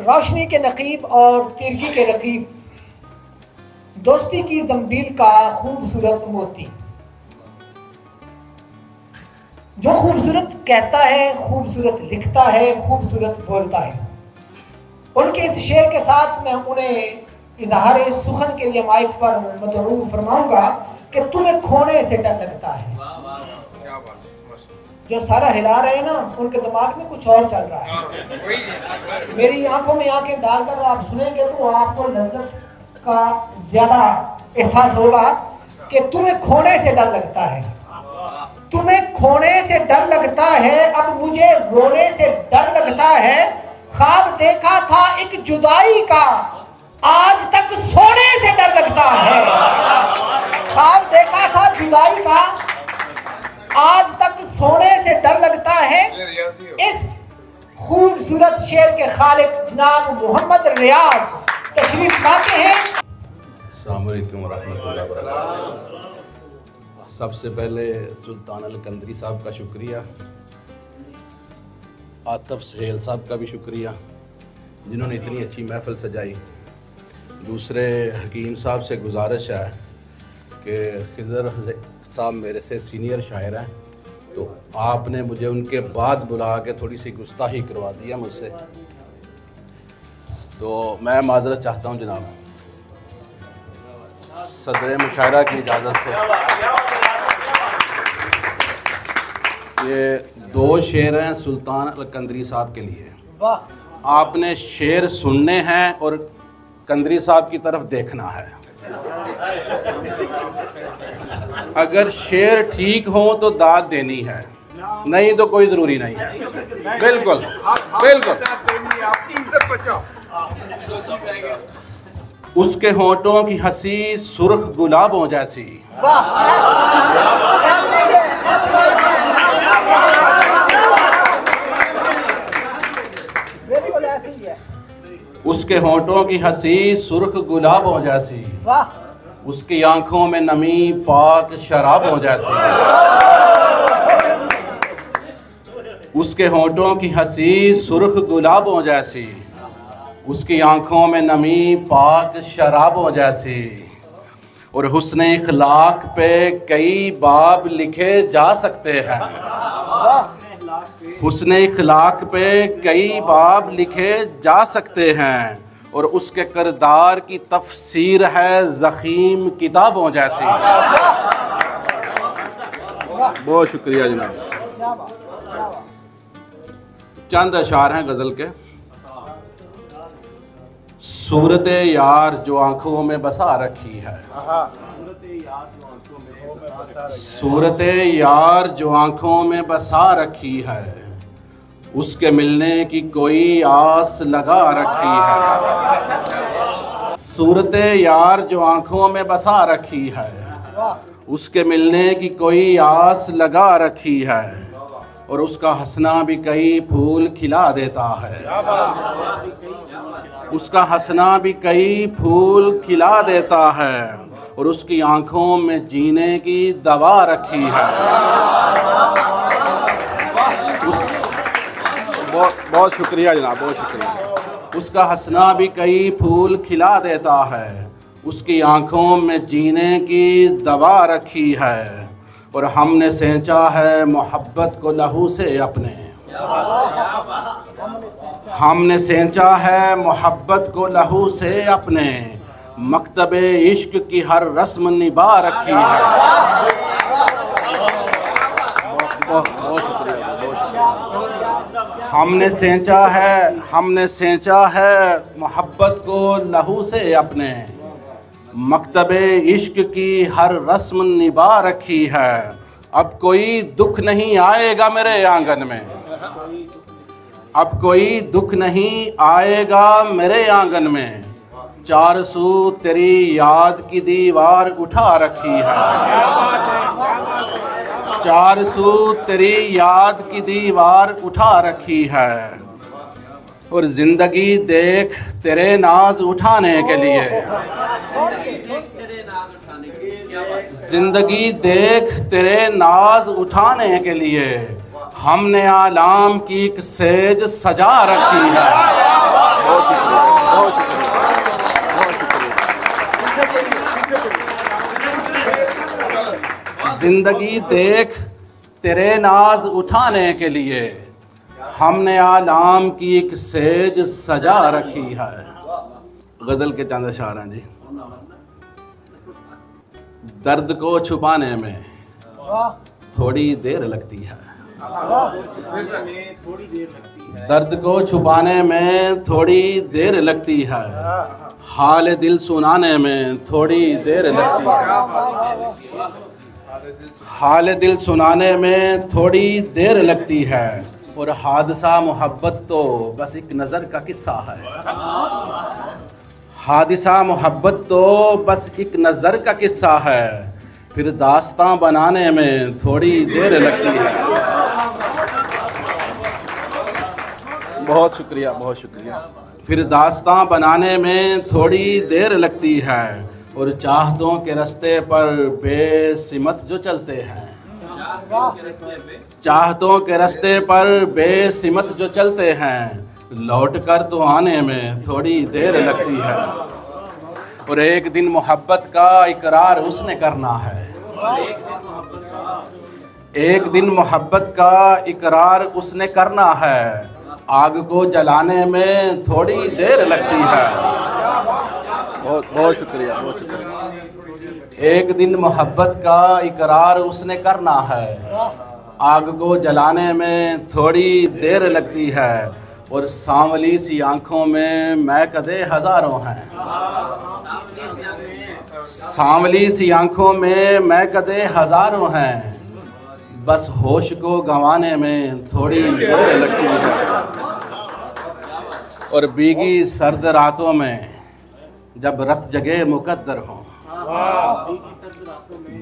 रोशनी के नकीब और तिरगी के रकीब, दोस्ती की जंबील का खूबसूरत मोती, जो खूबसूरत कहता है, खूबसूरत लिखता है, खूबसूरत बोलता है। उनके इस शेर के साथ मैं उन्हें इजहार सुखन के लिए माइक पर मदऊ फरमाऊंगा कि तुम्हें खोने से डर लगता है। जो सारा हिला रहे हैं ना, उनके दिमाग में कुछ और चल रहा है। मेरी आंखों में आंखें डालकर आप सुनेंगे तो आपको लज्जत का ज्यादा एहसास होगा कि तुम्हें खोने से डर लगता है, तुम्हें खोने से डर लगता है, अब मुझे रोने से डर लगता है। ख्वाब देखा था एक जुदाई का, आज तक सोने से डर लगता है। ख्वाब देखा था जुदाई का, आज तक सोने से डर लगता है। इस खूबसूरत शेर के खालिक जनाब मोहम्मद रियाज तशरीफ लाते हैं। अस्सलाम वालेकुम रहमतुल्लाहि व बरकातहू। सबसे पहले सुल्तान अल-कंदरी साहब का शुक्रिया, आतिफ सुहेल साहब का भी शुक्रिया जिन्होंने इतनी अच्छी महफ़िल सजाई। दूसरे हकीम साहब से गुजारिश है कि खिज़र साहब मेरे से सीनियर शायर हैं, तो आपने मुझे उनके बाद बुला के थोड़ी सी गुस्ताही करवा दिया मुझसे, तो मैं माजरत चाहता हूँ जनाब। सदर मुशायरा की इजाज़त से ये दो शेर हैं सुल्तान अल-कंदरी साहब के लिए। आपने शेर सुनने हैं और कंदरी साहब की तरफ देखना है। अगर शेर ठीक हो तो दाद देनी है, नहीं तो कोई ज़रूरी नहीं है। बिल्कुल बिल्कुल। उसके होंठों की हंसी सुर्ख गुलाबों जैसी, उसके होंठों की हंसी सुर्ख गुलाबों जैसी, उसकी आंखों में नमी पाक शराबों जैसी। उसके होंठों की हंसी सुर्ख गुलाबों जैसी, उसकी आंखों में नमी पाक शराबों जैसी। और हुस्न इखलाक पे कई बाब लिखे जा सकते हैं, हुस्न इखलाक पे कई बाब लिखे जा सकते हैं। और उसके किरदार की तफसीर है ज़ख़ीम किताबों जैसी। बहुत शुक्रिया जनाब। चंद अशार हैं गज़ल के। सूरत यार जो आंखों में बसा रखी है, सूरत यार जो आंखों में बसा रखी है, उसके मिलने की कोई आस लगा रखी है। सूरत यार जो आंखों में बसा रखी है, उसके मिलने की कोई आस लगा रखी है। और उसका हंसना भी कई फूल खिला देता है, उसका हंसना भी कई फूल खिला देता है। और उसकी आंखों में जीने की दवा रखी है। बहुत शुक्रिया जनाब, बहुत शुक्रिया। उसका हंसना भी कई फूल खिला देता है, उसकी आंखों में जीने की दवा रखी है। और हमने सेंचा है मोहब्बत को लहू से अपने, हमने सेंचा है मोहब्बत को लहू से अपने, मकतबे इश्क की हर रस्म निभा रखी है। बहुत शुक्रिया, बहुत शुक्रिया। हमने सेंचा है मोहब्बत को लहू से अपने, मकतबे इश्क की हर रस्म निभा रखी है। अब कोई दुख नहीं आएगा मेरे आंगन में, अब कोई दुख नहीं आएगा मेरे आंगन में। चार सू तेरी याद की दीवार उठा रखी है, चार सू तेरी याद की दीवार उठा रखी है। और जिंदगी देख तेरे नाज उठाने के लिए, जिंदगी देख तेरे नाज उठाने के लिए, हमने आलाम की एक सेज सजा रखी है। बहुत शुक्रिया, बहुत शुक्रिया, बहुत शुक्रिया। जिंदगी देख तेरे नाज उठाने के लिए हमने आलाम की एक सेज सजा रखी है। गज़ल के चंद अशार हैं जी। दर्द को छुपाने में थोड़ी देर लगती है, दर्द को छुपाने में थोड़ी देर लगती है, हाल दिल सुनाने में थोड़ी देर लगती है, हाल दिल सुनाने में थोड़ी देर लगती है। और हादसा मोहब्बत तो बस एक नज़र का किस्सा है, हादसा मोहब्बत तो बस एक नज़र का किस्सा है, फिर दास्तां बनाने में थोड़ी देर लगती है। बहुत शुक्रिया, बहुत शुक्रिया। फिर दास्तां बनाने में थोड़ी देर लगती है। और चाहतों के रास्ते पर बेसिमत जो चलते हैं, चाहतों के रास्ते पर बेसिमत जो चलते हैं, लौट कर तो आने में थोड़ी देर लगती है। और एक दिन मोहब्बत का इकरार उसने करना है, एक दिन मोहब्बत का इकरार उसने करना है, आग को जलाने में थोड़ी देर लगती है। बहुत बहुत शुक्रिया, बहुत शुक्रिया। एक दिन मोहब्बत का इकरार उसने करना है, आग को जलाने में थोड़ी देर लगती है। और सांवली सी आँखों में महकदे हज़ारों हैं, सांवली सी आँखों में महकदे हज़ारों हैं, बस होश को गंवाने में थोड़ी देर लगती है। और भीगी सर्द रातों में जब रत जगे मुकद्दर हों,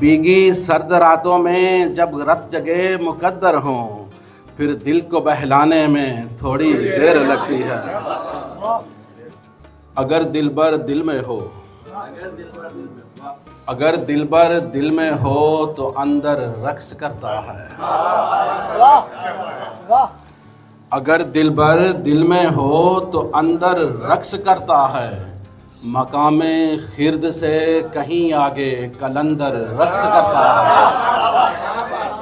भीगी सर्द रातों में जब रत जगे मुकद्दर हों, फिर दिल को बहलाने में थोड़ी देर लगती है। अगर दिलबर दिल में हो, अगर दिलबर दिल में हो तो अंदर रक्स करता है, अगर दिलबर दिल में हो तो अंदर रक्स करता है, मकामे खिर्द से कहीं आगे कलंदर रक्स करता है।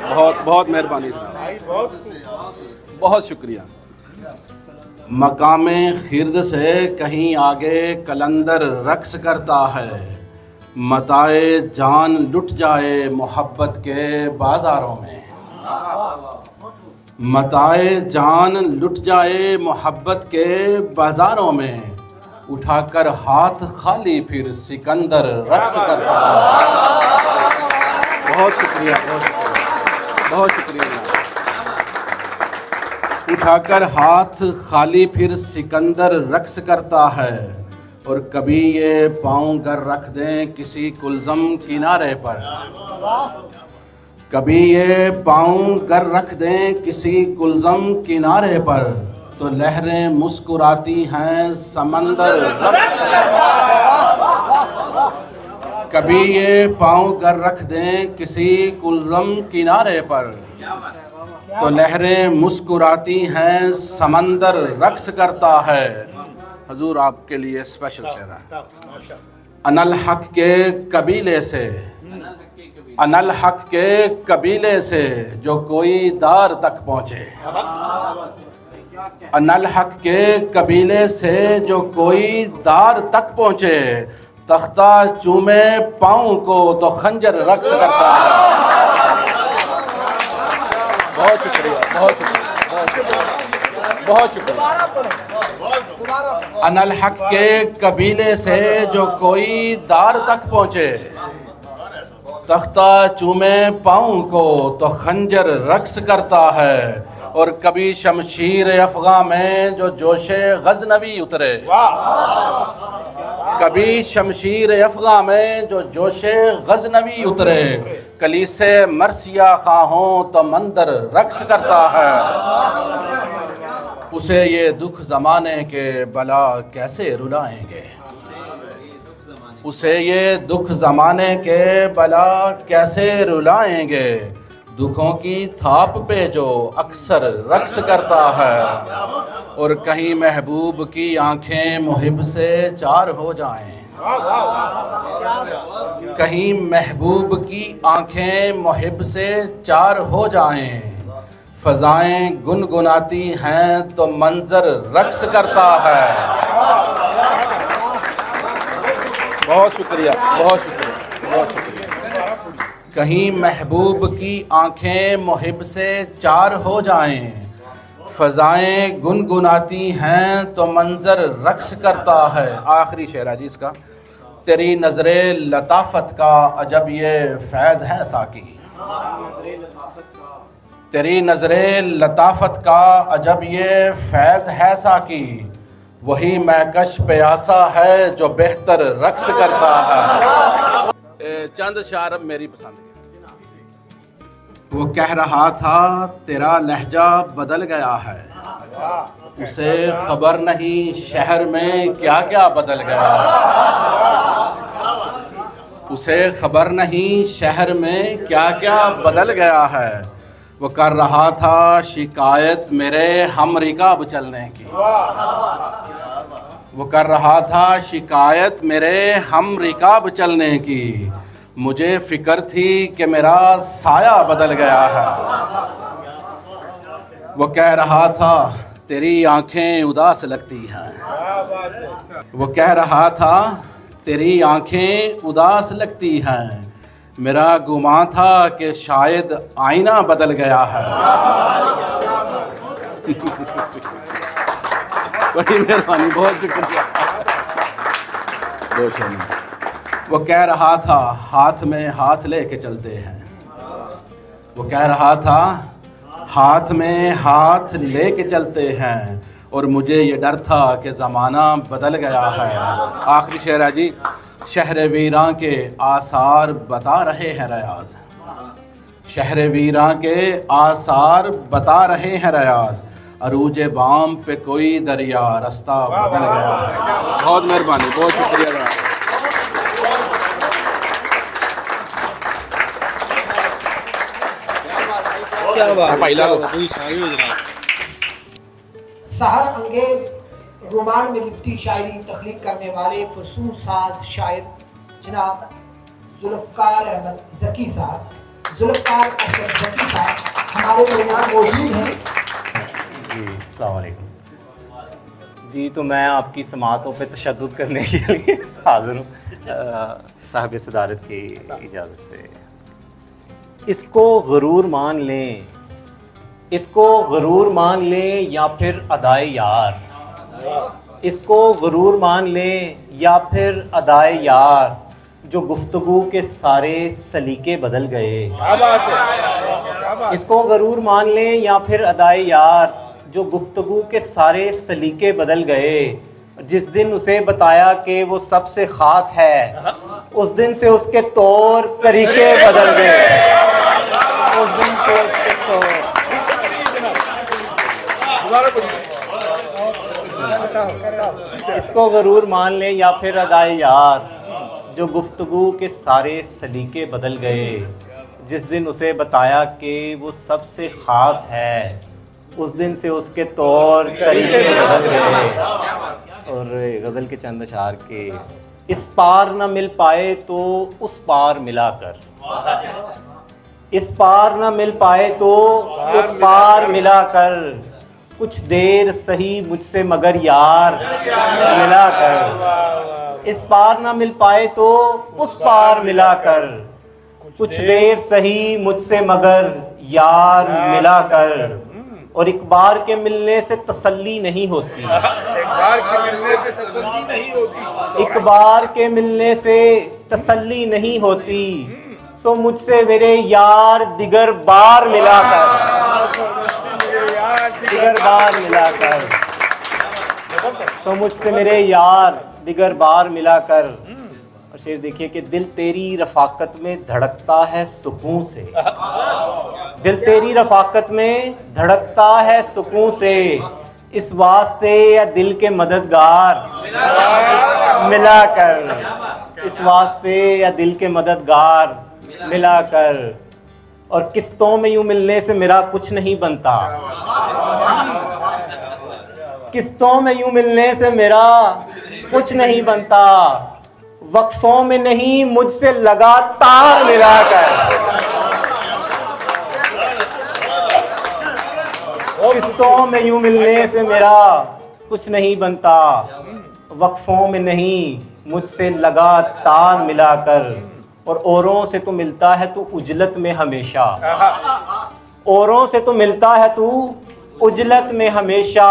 बहुत बहुत मेहरबानी, बहुत शुक्रिया। मकामे खिर्द से कहीं आगे कलंदर रक्स करता है, मताए जान लुट जाए मोहब्बत के बाज़ारों में, मताए जान लुट जाए मोहब्बत के बाज़ारों में, उठाकर हाथ खाली फिर सिकंदर रक्स करता है। बहुत शुक्रिया, बहुत शुक्रिया, बहुत शुक्रिया। उठाकर हाथ खाली फिर सिकंदर रक्स करता है। और कभी ये पाँव कर रख दें किसी कुलज़म किनारे पर, कभी ये पाँव कर रख दें किसी कुलज़म किनारे पर, तो लहरें मुस्कुराती हैं समंदर रक्स करता है। कभी ये पाँव कर रख दें किसी कुलज़म किनारे पर, तो लहरें मुस्कुराती हैं समंदर रक्स करता है। हजूर आपके लिए स्पेशल शेर है। अनल हक के कबीले से, अनल हक के कबीले से जो कोई दार तक पहुँचे, अनल हक के कबीले से जो कोई दार तक पहुँचे, तख्ता चूमे पाँव को तो खंजर रक्स करता है। बहुत शुक्रिया, बहुत शुक्रिया, बहुत शुक्रिया। अनल हक के कबीले से जो कोई दार तक पहुँचे, तख्ता चूमे पाँव को तो खंजर रक्स करता है। और कभी शमशीर अफ़ग़ां में जो जोशे गज़नवी उतरे, कभी शमशीर अफ़ग़ां में जो जोशे गज़नवी उतरे, कलीसे मरसिया खाहों तो मंदर रक्स करता है। उसे ये दुख ज़माने के बला कैसे रुलाएंगे, उसे ये दुख ज़माने के बला कैसे रुलाएंगे, दुखों की थाप पे जो अक्सर रक्स करता है, और कहीं महबूब की आंखें मुहिब से चार हो जाएं, कहीं महबूब की आंखें मुहिब से चार हो जाएं, फ़ज़ाएं गुनगुनाती हैं तो मंजर रक्स करता है। बहुत शुक्रिया, बहुत शुक्रिया, बहुत शुक्रिया। कहीं महबूब की आंखें मुहिब से चार हो जाएं, फ़ज़ाएं गुनगुनाती हैं तो मंजर रक्स करता है। आखिरी शेर है जी इसका। तेरी नज़रे लताफ़त का अजब ये फैज़ है साकी, तेरी नज़रे लताफ़त का अजब ये फैज़ है साकी, वही महकश प्यासा है जो बेहतर रक्स करता है। चंद शार मेरी पसंद के। वो कह रहा था तेरा लहजा बदल गया है, उसे खबर नहीं शहर में क्या क्या बदल गया है, उसे खबर नहीं शहर में क्या क्या बदल गया है। वो कर रहा था शिकायत मेरे हम रिकाब चलने की, वो कर रहा था शिकायत मेरे हम रिकाब चलने की, मुझे फिक्र थी कि मेरा साया बदल गया है। वो कह रहा था तेरी आंखें उदास लगती हैं, वो कह रहा था तेरी आंखें उदास लगती हैं, मेरा गुमान था कि शायद आईना बदल गया है। बड़ी मेहरबानी, बहुत शुक्रिया। वो कह रहा था हाथ में हाथ लेके चलते हैं, वो कह रहा था हाथ में हाथ लेके चलते हैं, और मुझे ये डर था कि ज़माना बदल गया है। आखिरी शेर है जी। शहर वीरां के आसार बता रहे हैं रियाज, शहर वीरां के आसार बता रहे हैं रियाज, अरूजे बाम पे कोई दरिया रास्ता बदल गया है। बहुत मेहरबानी, बहुत शुक्रिया। क्या बात। सहर अंगेज रोमान में लिपटी शायरी तख्लीक करने वाले फसूल साज शायर जनाब जुल्फ़कार अहमद ज़की साहब, जुल्फ़कार अहमद ज़की साहब हमारे दरमियान मौजूद हैं। जी अस्सलाम वालेकुम जी। तो मैं आपकी समातों पे तशद्दुद करने के लिए हाज़िर हूँ साहिब सदारत की इजाज़त से। इसको गरूर मान लें, इसको गरूर मान लें या फिर अदाए यार, इसको गरूर मान लें या फिर अदाए यार, जो गुफ्तगू के सारे सलीके बदल गए। इसको गरूर मान लें या फिर अदाए यार, जो गुफ्तगू के सारे सलीके बदल गए। जिस दिन उसे बताया कि वो सबसे ख़ास है, उस दिन से उसके तौर तरीके बदल गए। उस दिन से उसके तौर। इसको गरूर मान लें या फिर अदाए यार, जो गुफ्तगू के सारे सलीके बदल गए। जिस दिन उसे बताया कि वो सबसे ख़ास है, उस दिन से उसके तौर तरीके बदल गए। और गज़ल के चंद अशार के। इस पार न मिल पाए तो उस पार मिला कर, इस पार न मिल पाए तो उस पार मिला कर, कुछ देर सही मुझसे मगर यार मिला कर। इस पार न मिल पाए तो उस पार मिला कर, कुछ देर सही मुझसे मगर यार मिला कर। और एक बार के मिलने से तसल्ली नहीं होती, एक बार के मिलने से तसल्ली नहीं होती, एक बार के मिलने से तसल्ली नहीं होती। सो मुझसे मेरे यार दिगर बार मिला कर, दिगर बार मिला कर। सो मुझसे मेरे यार दिगर बार मिला कर। और शेर देखिए कि दिल तेरी रफाकत में धड़कता है सुकून से, दिल तेरी रफाकत में धड़कता है सुकून से, इस वास्ते या दिल के मददगार मिला कर, इस वास्ते या दिल के मददगार मिला कर। और किस्तों में यूं मिलने से मेरा कुछ नहीं बनता, किस्तों में यूं मिलने से मेरा कुछ नहीं बनता, वक्फों में नहीं मुझसे लगातार मिलाकर, किस्तों में यूं मिलने से मेरा कुछ नहीं बनता, वक्फों में नहीं मुझसे लगातार मिलाकर, और औरों से तो मिलता है तू उजलत में हमेशा, औरों से तो मिलता है तू उजलत में हमेशा,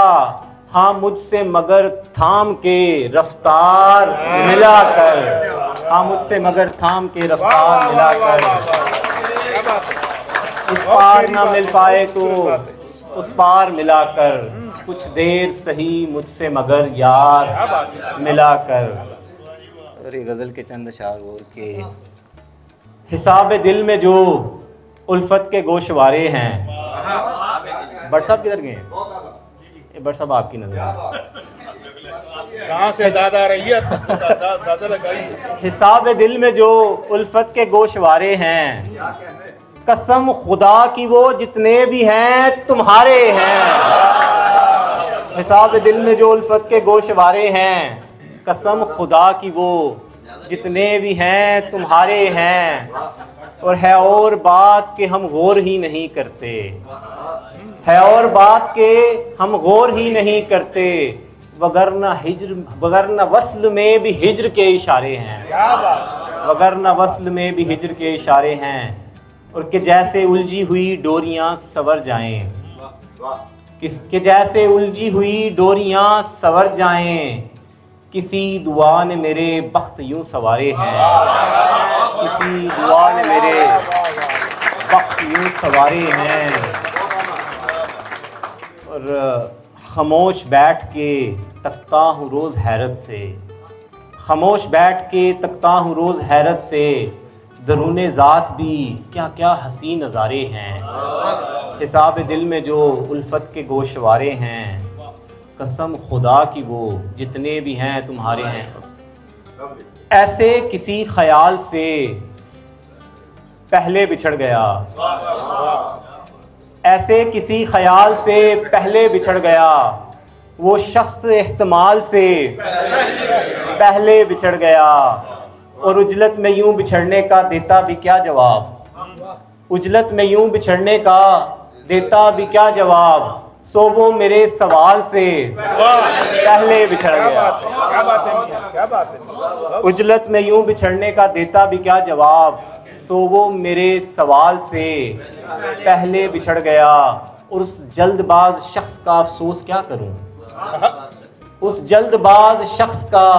हाँ मुझसे मगर थाम के रफ्तार मिलाकर, हाँ मुझसे मगर थाम के रफ्तार मिलाकर, इस पार ना मिल पाए तो उस पार मिलाकर, कुछ देर सही मुझसे मगर यार मिलाकर। और ये गज़ल के चंद अशार और के हिसाब दिल में जो उल्फत के गोशवारे हैं। भट्ट साहब किधर गए? ये भट्ट साहब आपकी नजर कहाँ से दादा रही है? दादा लगाई। हिसाब दिल में जो उल्फत के गोशवारे हैं, कसम खुदा की वो जितने भी हैं तुम्हारे हैं। हिसाब दिल में जो उल्फत के गोशवारे हैं, कसम खुदा की वो जितने भी हैं तुम्हारे हैं। और है और बात के हम गौर ही नहीं करते, है और बात के हम गौर ही नहीं करते, वगरना वस्ल में भी हिज्र के इशारे हैं, वगरना वस्ल में भी हिज्र के इशारे हैं। और कि जैसे उलझी हुई डोरियां सवर जाएं, किसके जैसे उलझी हुई डोरियां सवर जाएं, किसी दुआ ने मेरे बख्त यूं सवारे हैं, किसी दुआ ने मेरे बख्त यूं सवारे हैं। और खामोश बैठ के तकता हूँ रोज़ हैरत से, खामोश बैठ के तकता हूँ रोज़ हैरत से, दरूने ज़ात भी क्या क्या हसी नज़ारे हैं। हिसाब दिल में जो उल्फत के गोशवारे हैं, कसम खुदा की वो जितने भी हैं तुम्हारे हैं। ऐसे किसी ख्याल से पहले बिछड़ गया, ऐसे किसी ख्याल से पहले बिछड़ गया, वो शख्स एहतमाल से पहले बिछड़ गया। और उजलत में यूं बिछड़ने का देता भी क्या जवाब, उजलत में यूं बिछड़ने का देता भी क्या जवाब, सो वो मेरे सवाल से पहले बिछड़ गया। क्या बात है, क्या बात है। उजलत में यूं बिछड़ने का देता भी क्या जवाब, सो वो मेरे सवाल से पहले बिछड़ गया। और उस जल्दबाज शख्स का अफसोस क्या करूं, उस जल्दबाज शख्स का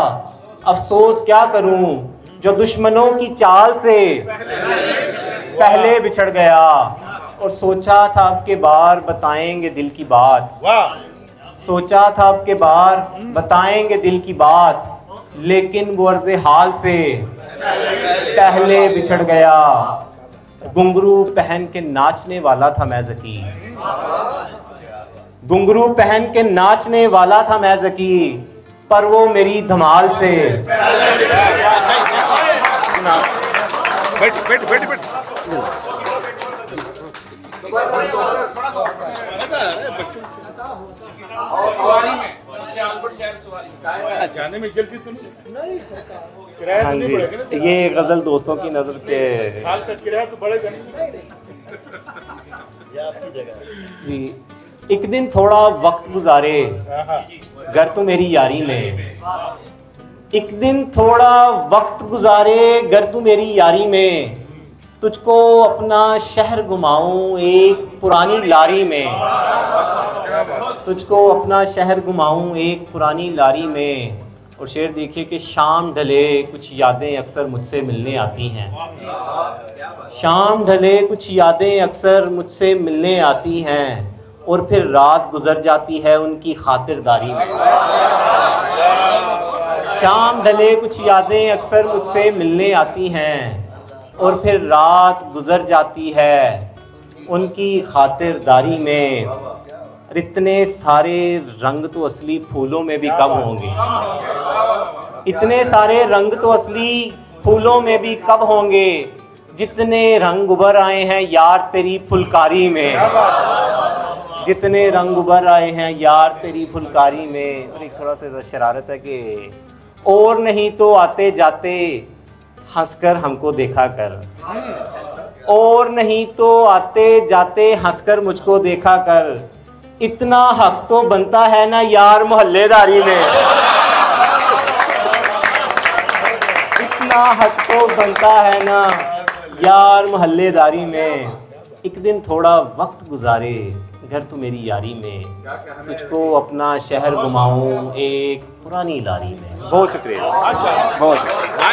अफसोस क्या करूं, जो दुश्मनों की चाल से पहले बिछड़ गया। और सोचा था अब के बार बताएंगे दिल की बात, सोचा था अब के बार बताएंगे दिल की बात, लेकिन वो अर्ज़े हाल से पहले बिछड़ गया। घुंघरू पहन के नाचने वाला था मैं ज़की, घुंघरू पहन के नाचने वाला था मैं ज़की, पर वो मेरी धमाल से बैठ बैठ बैठ बैठ। जाने में जल्दी तो नहीं, किराया हाँ तो नहीं जी, बढ़ेगा ना? ये गज़ल दोस्तों की नज़र के हाल का किराया तो बढ़ेगा नहीं। जी। एक दिन थोड़ा वक्त गुजारे घर तू मेरी यारी में, एक दिन थोड़ा वक्त गुजारे घर तू मेरी यारी में, तुझको अपना शहर घुमाऊं एक पुरानी लारी में, तुझको अपना शहर घुमाऊं एक पुरानी लारी में। और शेर देखिए कि शाम ढले कुछ यादें अक्सर मुझसे मिलने आती हैं, शाम ढले कुछ यादें अक्सर मुझसे मिलने आती हैं, और फिर रात गुजर जाती है उनकी खातिरदारी में। शाम ढले कुछ यादें अक्सर मुझसे मिलने आती हैं, और फिर रात गुजर जाती है उनकी खातिरदारी में। और इतने सारे रंग तो असली फूलों में भी कब होंगे, इतने सारे रंग तो असली फूलों में भी कब होंगे, जितने रंग उभर आए हैं यार तेरी फुलकारी में, जितने रंग उभर आए हैं यार तेरी फुलकारी में। और एक थोड़ा सा शरारत है कि और नहीं तो आते जाते हंसकर हमको देखा कर, और नहीं तो आते जाते हंसकर मुझको देखा कर, इतना हक तो बनता है ना यार मोहल्लेदारी में, इतना हक तो बनता है ना यार मोहल्लेदारी में। एक दिन थोड़ा वक्त गुजारे घर तू मेरी यारी में, तुझको अपना शहर घुमाऊं एक पुरानी लारी में। बहुत शुक्रिया, बहुत शुक्रिया।